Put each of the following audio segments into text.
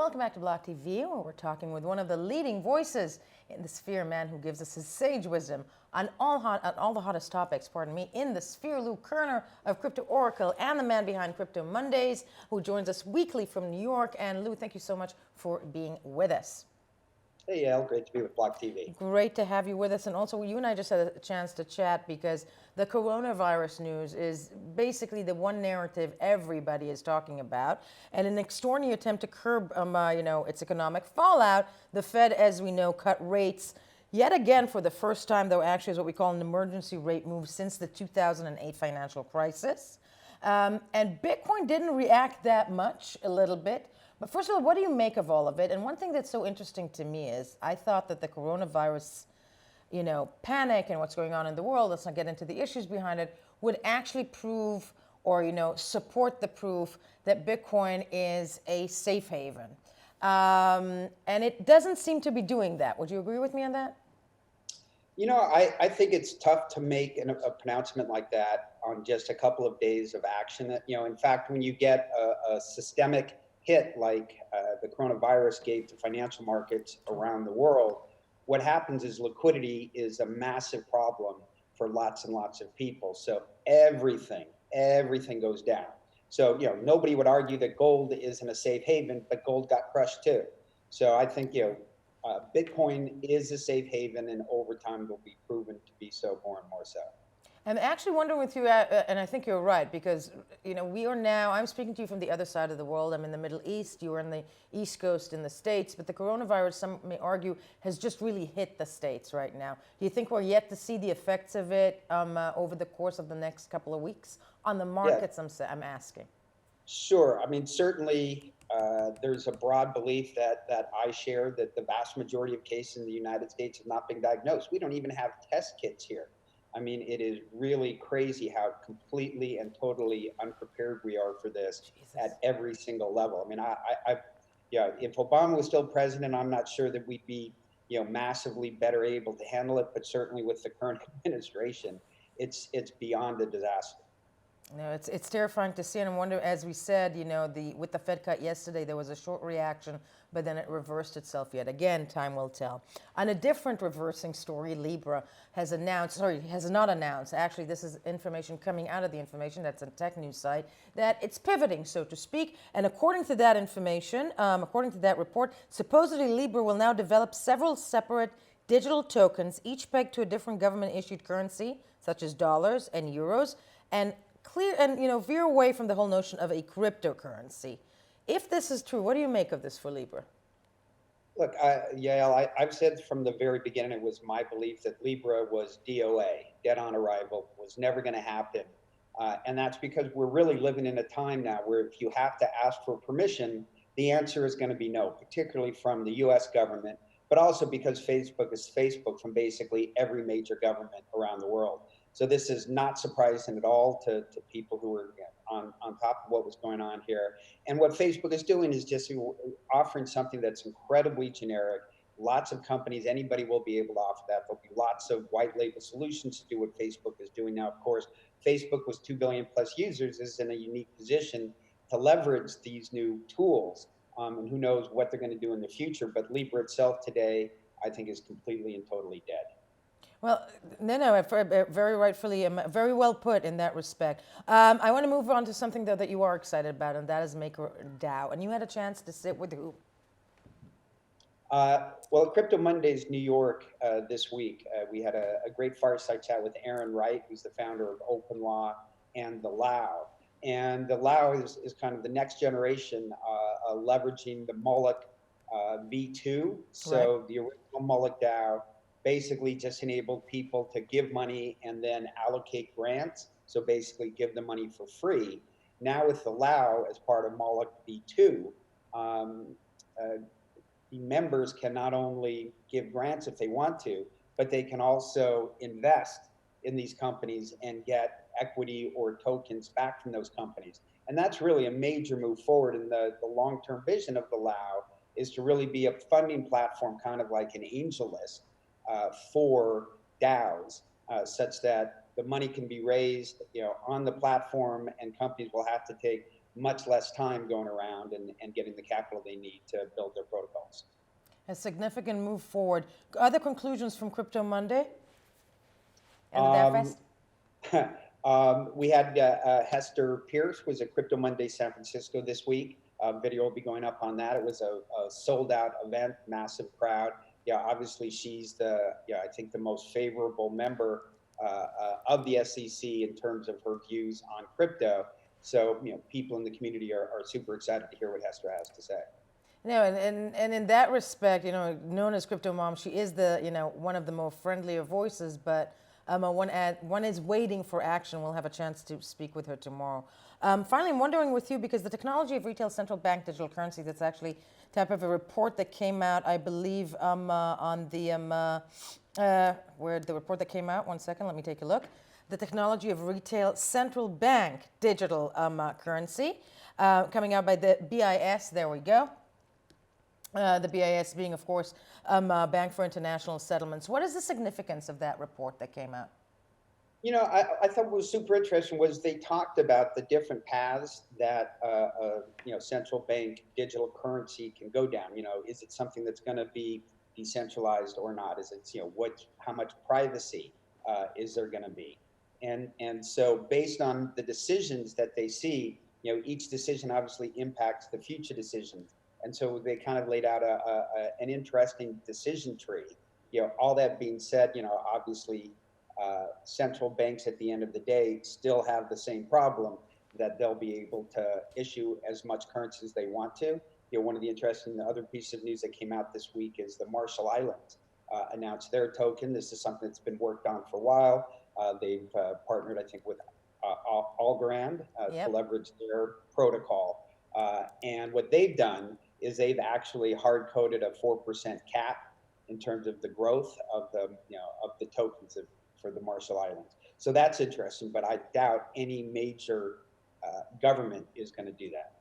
Welcome back to Block TV, where we're talking with one of the leading voices in the sphere, a man who gives us his sage wisdom on all the hottest topics, in the sphere, Lou Kerner of CryptoOracle, and the man behind Crypto Mondays, who joins us weekly from New York. And Lou, thank you so much for being with us. Hey, Yael, great to be with Block TV. Great to have you with us. And also, you and I just had a chance to chat because the coronavirus news is basically the one narrative everybody is talking about. And in an extraordinary attempt to curb, its economic fallout, the Fed, as we know, cut rates yet again for the first time, though actually is what we call an emergency rate move since the 2008 financial crisis. And Bitcoin didn't react that much, a little bit. But first of all, what do you make of all of it? And one thing that's so interesting to me is I thought that the coronavirus, panic and what's going on in the world, let's not get into the issues behind it, would actually prove or, support the proof that Bitcoin is a safe haven. And it doesn't seem to be doing that. Would you agree with me on that? I think it's tough to make a pronouncement like that on just a couple of days of action. In fact, when you get a systemic hit like the coronavirus gave to financial markets around the world, what happens is liquidity is a massive problem for lots and lots of people. So everything goes down. So, nobody would argue that gold isn't a safe haven, but gold got crushed too. So I think, Bitcoin is a safe haven, and over time will be proven to be so more and more so. I'm actually wondering with you, and I think you're right, because, we are now, I'm speaking to you from the other side of the world. I'm in the Middle East, you are in the East Coast in the States, but the coronavirus, some may argue, has just really hit the States right now. Do you think we're yet to see the effects of it over the course of the next couple of weeks on the markets? Yeah. I'm asking. Sure. I mean, certainly there's a broad belief that I share that the vast majority of cases in the United States have not been diagnosed. We don't even have test kits here. I mean, it is really crazy how completely and totally unprepared we are for this at every single level. I mean, if Obama was still president, I'm not sure that we'd be, massively better able to handle it. But certainly with the current administration, it's beyond a disaster. It's terrifying to see, and I wonder, as we said, with the Fed cut yesterday, there was a short reaction, but then it reversed itself yet again. Time will tell. On a different reversing story, Libra has not announced, actually this is information coming out of the information, that's a tech news site, that it's pivoting, so to speak, and according to that information, according to that report, supposedly Libra will now develop several separate digital tokens, each pegged to a different government-issued currency, such as dollars and euros, and veer away from the whole notion of a cryptocurrency. If this is true, what do you make of this for Libra? Look, Yael, I've said from the very beginning, it was my belief that Libra was DOA, dead on arrival, was never going to happen. And that's because we're really living in a time now where if you have to ask for permission, the answer is going to be no, particularly from the US government, but also because Facebook is Facebook from basically every major government around the world. So this is not surprising at all to people who are on top of what was going on here. And what Facebook is doing is just offering something that's incredibly generic. Lots of companies, anybody will be able to offer that. There'll be lots of white label solutions to do what Facebook is doing now. Of course, Facebook with 2 billion plus users is in a unique position to leverage these new tools. And who knows what they're going to do in the future. But Libra itself today, I think, is completely and totally dead. Well, no, very rightfully, very well put in that respect. I want to move on to something, though, that you are excited about, and that is MakerDAO. And you had a chance to sit with who? Well, at Crypto Mondays New York this week, we had a great fireside chat with WRIGHT, who's the founder of OpenLaw and the LAO. And the LAO is kind of the next generation leveraging the Moloch V2. So the original Moloch DAO basically just enabled people to give money and then allocate grants. So basically give the money for free. Now with the LAO as part of Moloch V2, the members can not only give grants if they want to, but they can also invest in these companies and get equity or tokens back from those companies. And that's really a major move forward in the long-term vision of the LAO is to really be a funding platform, kind of like an angel list for DAOs, such that the money can be raised, on the platform, and companies will have to take much less time going around and getting the capital they need to build their protocols. A significant move forward. Other conclusions from Crypto Monday and the DevFest? We had Hester Pierce was at Crypto Monday San Francisco this week. Video will be going up on that. It was a sold out event, massive crowd. Obviously she's I think the most favorable member of the SEC in terms of her views on crypto. So, people in the community are super excited to hear what Hester has to say. And in that respect, known as Crypto Mom, she is one of the more friendlier voices, but one is waiting for action. We'll have a chance to speak with her tomorrow. Finally, I'm wondering with you, because the technology of retail central bank digital currency, that's actually type of a report that came out, I believe, on the, where the report that came out, one second, let me take a look. The technology of retail central bank digital currency, coming out by the BIS, there we go. The BIS being, of course, Bank for International Settlements. What is the significance of that report that came out? I thought what was super interesting was they talked about the different paths that central bank digital currency can go down. Is it something that's going to be decentralized or not? Is it how much privacy is there going to be? And so based on the decisions that they see, each decision obviously impacts the future decisions. And so they kind of laid out an interesting decision tree. All that being said, obviously central banks at the end of the day still have the same problem, that they'll be able to issue as much currency as they want to. One of the interesting other pieces of news that came out this week is the Marshall Islands announced their token. This is something that's been worked on for a while. They've partnered, I think, with Algorand to leverage their protocol. And what they've done is they've actually hard-coded a 4% cap in terms of the growth of the tokens for the Marshall Islands. So that's interesting, but I doubt any major government is going to do that.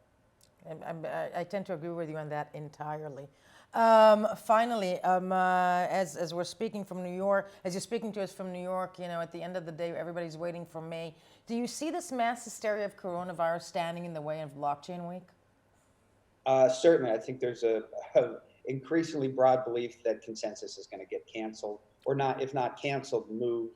I tend to agree with you on that entirely. Finally, as we're speaking from New York, as you're speaking to us from New York, at the end of the day, everybody's waiting for May. Do you see this mass hysteria of coronavirus standing in the way of Blockchain Week? Certainly, I think there's a increasingly broad belief that consensus is going to get canceled, or not, if not canceled, moved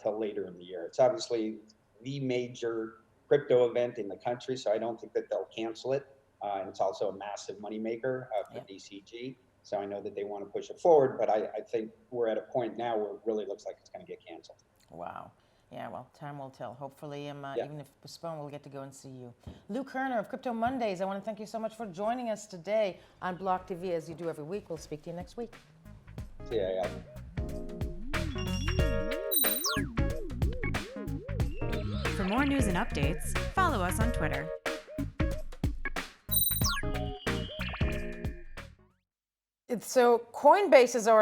till later in the year. It's obviously the major crypto event in the country, so I don't think that they'll cancel it. And it's also a massive moneymaker for DCG. So I know that they want to push it forward, but I think we're at a point now where it really looks like it's going to get canceled. Wow. Yeah, well, time will tell. Hopefully, even if postponed, we'll get to go and see you. Lou Kerner of Crypto Mondays, I want to thank you so much for joining us today on BLOCKTV, as you do every week. We'll speak to you next week. See ya, yeah. For more news and updates, follow us on Twitter. So Coinbase is already